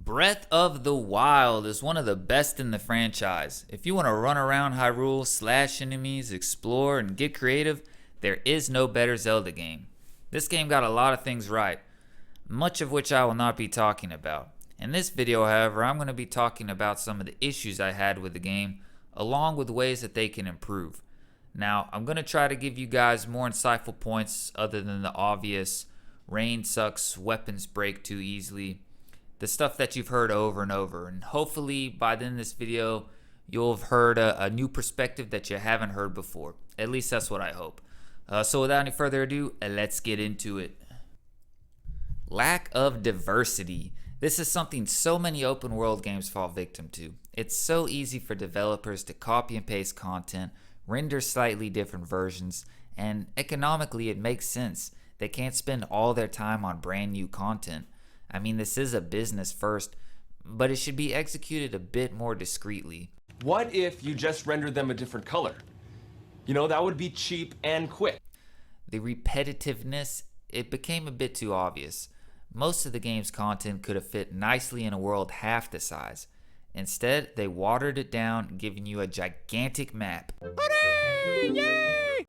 Breath of the Wild is one of the best in the franchise. If you want to run around Hyrule, slash enemies, explore, and get creative, there is no better Zelda game. This game got a lot of things right, much of which I will not be talking about. In this video, however, I'm going to be talking about some of the issues I had with the game, along with ways that they can improve. Now, I'm going to try to give you guys more insightful points other than the obvious rain sucks, weapons break too easily, the stuff that you've heard over and over. And hopefully by the end of this video, you'll have heard a new perspective that you haven't heard before. At least that's what I hope. So without any further ado, let's get into it. Lack of diversity. This is something so many open world games fall victim to. It's so easy for developers to copy and paste content, render slightly different versions, and economically it makes sense. They can't spend all their time on brand new content. I mean, this is a business first, but it should be executed a bit more discreetly. What if you just rendered them a different color? You know, that would be cheap and quick. The repetitiveness, it became a bit too obvious. Most of the game's content could have fit nicely in a world half the size. Instead, they watered it down, giving you a gigantic map. Hooray! Yay!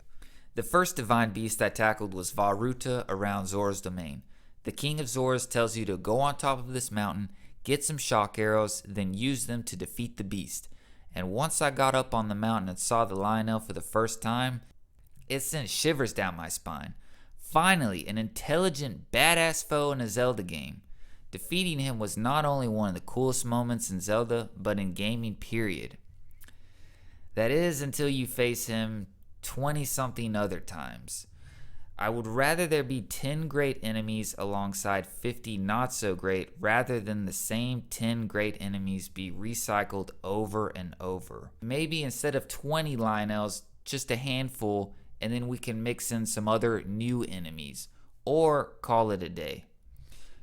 The first divine beast I tackled was Varuta around Zora's domain. The King of Zoras tells you to go on top of this mountain, get some shock arrows, then use them to defeat the beast. And once I got up on the mountain and saw the Lionel for the first time, it sent shivers down my spine. Finally, an intelligent, badass foe in a Zelda game. Defeating him was not only one of the coolest moments in Zelda, but in gaming period. That is until you face him 20-something other times. I would rather there be 10 great enemies alongside 50 not so great rather than the same 10 great enemies be recycled over and over. Maybe instead of 20 Lionels, just a handful, and then we can mix in some other new enemies, or call it a day.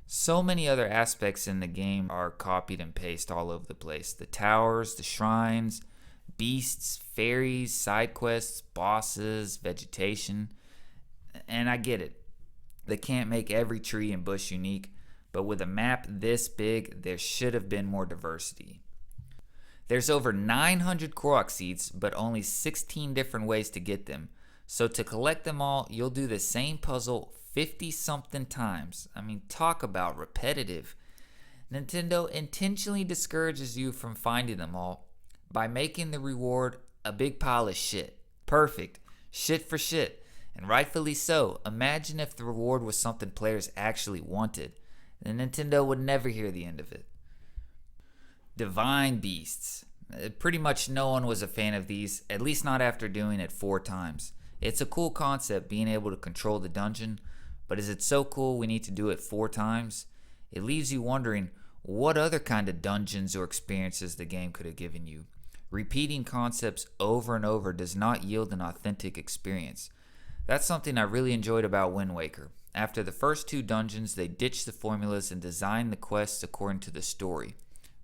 So many other aspects in the game are copied and pasted all over the place. The towers, the shrines, beasts, fairies, side quests, bosses, vegetation. And I get it. They can't make every tree and bush unique, but with a map this big, there should have been more diversity. There's over 900 Korok seeds, but only 16 different ways to get them. So to collect them all, you'll do the same puzzle 50-something times. I mean, talk about repetitive. Nintendo intentionally discourages you from finding them all by making the reward a big pile of shit. Perfect. Shit for shit. And rightfully so. Imagine if the reward was something players actually wanted. Then Nintendo would never hear the end of it. Divine Beasts. Pretty much no one was a fan of these, at least not after doing it 4 times. It's a cool concept being able to control the dungeon, but is it so cool we need to do it 4 times? It leaves you wondering what other kind of dungeons or experiences the game could have given you. Repeating concepts over and over does not yield an authentic experience. That's something I really enjoyed about Wind Waker. After the first 2 dungeons, they ditched the formulas and designed the quests according to the story.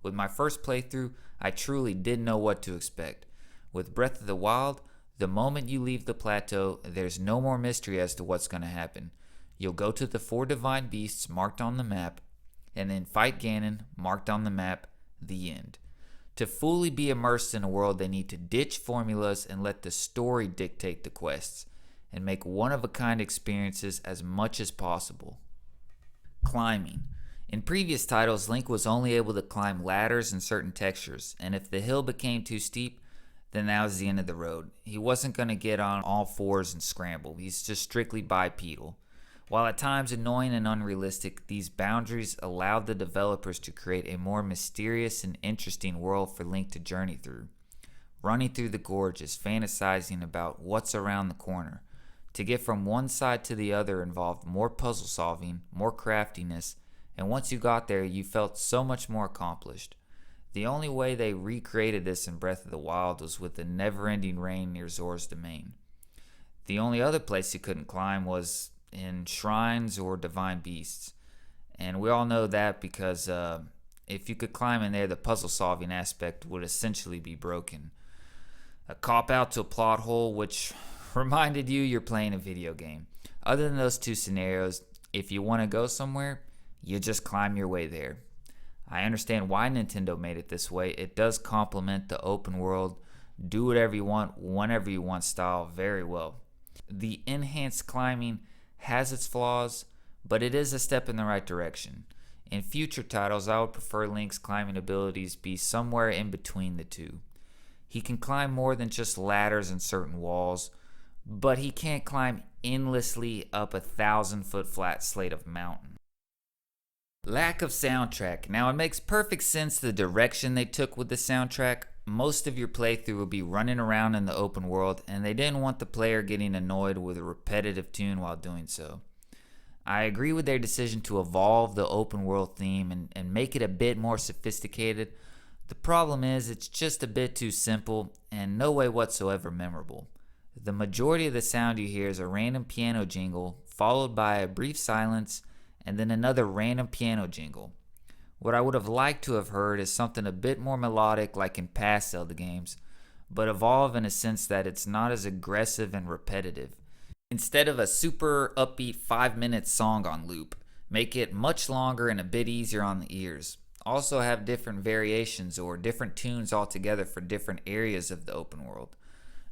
With my first playthrough, I truly didn't know what to expect. With Breath of the Wild, the moment you leave the plateau, there's no more mystery as to what's going to happen. You'll go to the 4 divine beasts marked on the map, and then fight Ganon, marked on the map, the end. To fully be immersed in a world, they need to ditch formulas and let the story dictate the quests, and make one-of-a-kind experiences as much as possible. Climbing. In previous titles, Link was only able to climb ladders and certain textures, and if the hill became too steep, then that was the end of the road. He wasn't going to get on all 4s and scramble. He's just strictly bipedal. While at times annoying and unrealistic, these boundaries allowed the developers to create a more mysterious and interesting world for Link to journey through. Running through the gorges, fantasizing about what's around the corner. To get from one side to the other involved more puzzle solving, more craftiness, and once you got there, you felt so much more accomplished. The only way they recreated this in Breath of the Wild was with the never-ending rain near Zora's domain. The only other place you couldn't climb was in shrines or divine beasts. And we all know that because if you could climb in there, the puzzle solving aspect would essentially be broken. A cop-out to a plot hole, which reminded you you're playing a video game. Other than those 2 scenarios, if you want to go somewhere, you just climb your way there. I understand why Nintendo made it this way. It does complement the open world, do whatever you want, whenever you want style very well. The enhanced climbing has its flaws, but it is a step in the right direction. In future titles, I would prefer Link's climbing abilities be somewhere in between the two. He can climb more than just ladders and certain walls, but he can't climb endlessly up 1,000-foot flat slate of mountain. Lack of soundtrack. Now, it makes perfect sense the direction they took with the soundtrack. Most of your playthrough will be running around in the open world, and they didn't want the player getting annoyed with a repetitive tune while doing so. I agree with their decision to evolve the open world theme and make it a bit more sophisticated. The problem is it's just a bit too simple and no way whatsoever memorable. The majority of the sound you hear is a random piano jingle, followed by a brief silence, and then another random piano jingle. What I would have liked to have heard is something a bit more melodic like in past Zelda games, but evolve in a sense that it's not as aggressive and repetitive. Instead of a super upbeat 5-minute song on loop, make it much longer and a bit easier on the ears. Also have different variations or different tunes altogether for different areas of the open world.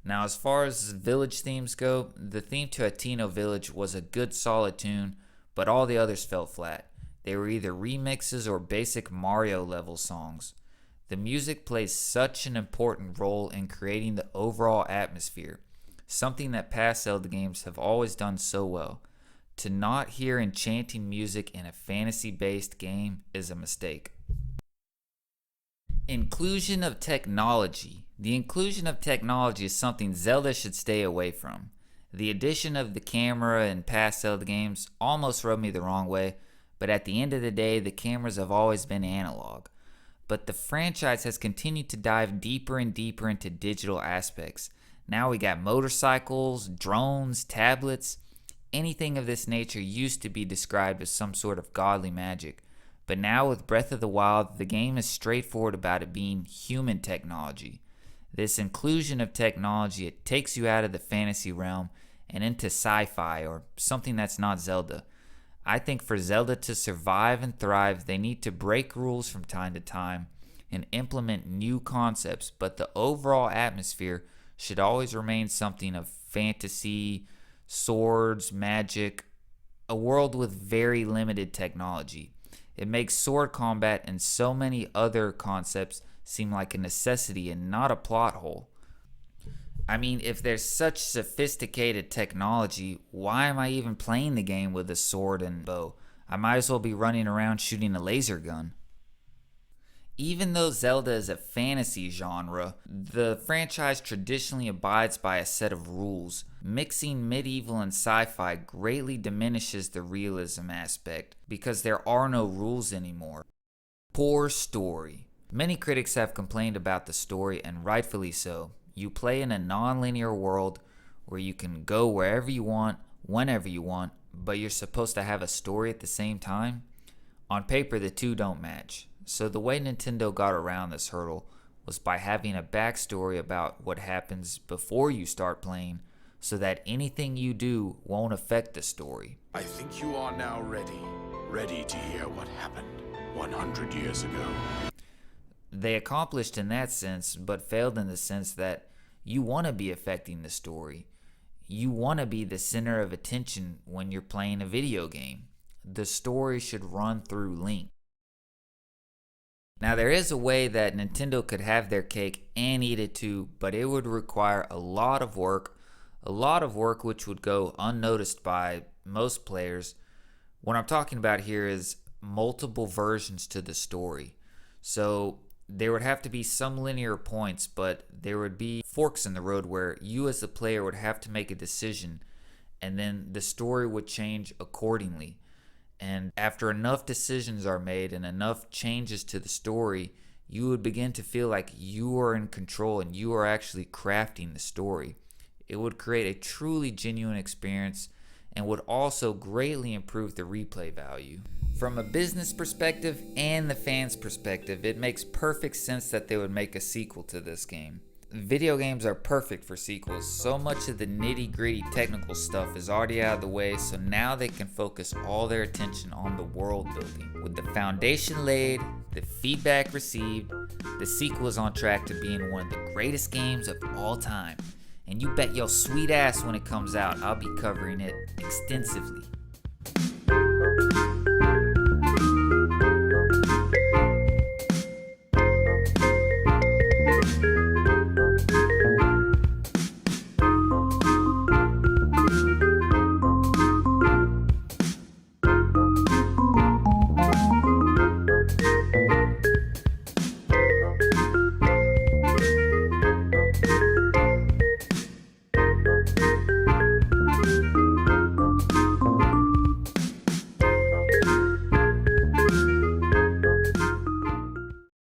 Now, as far as village themes go, the theme to Hateno Village was a good solid tune, but all the others fell flat. They were either remixes or basic Mario level songs. The music plays such an important role in creating the overall atmosphere, something that past Zelda games have always done so well. To not hear enchanting music in a fantasy-based game is a mistake. Inclusion of technology. The inclusion of technology is something Zelda should stay away from. The addition of the camera in past Zelda games almost rubbed me the wrong way, but at the end of the day, the cameras have always been analog. But the franchise has continued to dive deeper and deeper into digital aspects. Now we got motorcycles, drones, tablets. Anything of this nature used to be described as some sort of godly magic. But now with Breath of the Wild, the game is straightforward about it being human technology. This inclusion of technology, it takes you out of the fantasy realm and into sci-fi or something that's not Zelda. I think for Zelda to survive and thrive, they need to break rules from time to time and implement new concepts, but the overall atmosphere should always remain something of fantasy, swords, magic, a world with very limited technology. It makes sword combat and so many other concepts seem like a necessity and not a plot hole. I mean, if there's such sophisticated technology, why am I even playing the game with a sword and bow? I might as well be running around shooting a laser gun. Even though Zelda is a fantasy genre, the franchise traditionally abides by a set of rules. Mixing medieval and sci-fi greatly diminishes the realism aspect because there are no rules anymore. Poor story. Many critics have complained about the story, and rightfully so. You play in a non-linear world where you can go wherever you want, whenever you want, but you're supposed to have a story at the same time. On paper, the two don't match. So the way Nintendo got around this hurdle was by having a backstory about what happens before you start playing so that anything you do won't affect the story. I think you are now ready to hear what happened 100 years ago. They accomplished in that sense, but failed in the sense that you want to be affecting the story. You want to be the center of attention when you're playing a video game. The story should run through Link. Now, there is a way that Nintendo could have their cake and eat it too, but it would require a lot of work which would go unnoticed by most players. What I'm talking about here is multiple versions to the story. So there would have to be some linear points, but there would be forks in the road where you as the player would have to make a decision, and then the story would change accordingly. And after enough decisions are made and enough changes to the story, you would begin to feel like you are in control and you are actually crafting the story. It would create a truly genuine experience and would also greatly improve the replay value. From a business perspective and the fans' perspective, it makes perfect sense that they would make a sequel to this game. Video games are perfect for sequels. So much of the nitty-gritty technical stuff is already out of the way, so now they can focus all their attention on the world building. With the foundation laid, the feedback received, the sequel is on track to being one of the greatest games of all time. And you bet your sweet ass when it comes out, I'll be covering it extensively.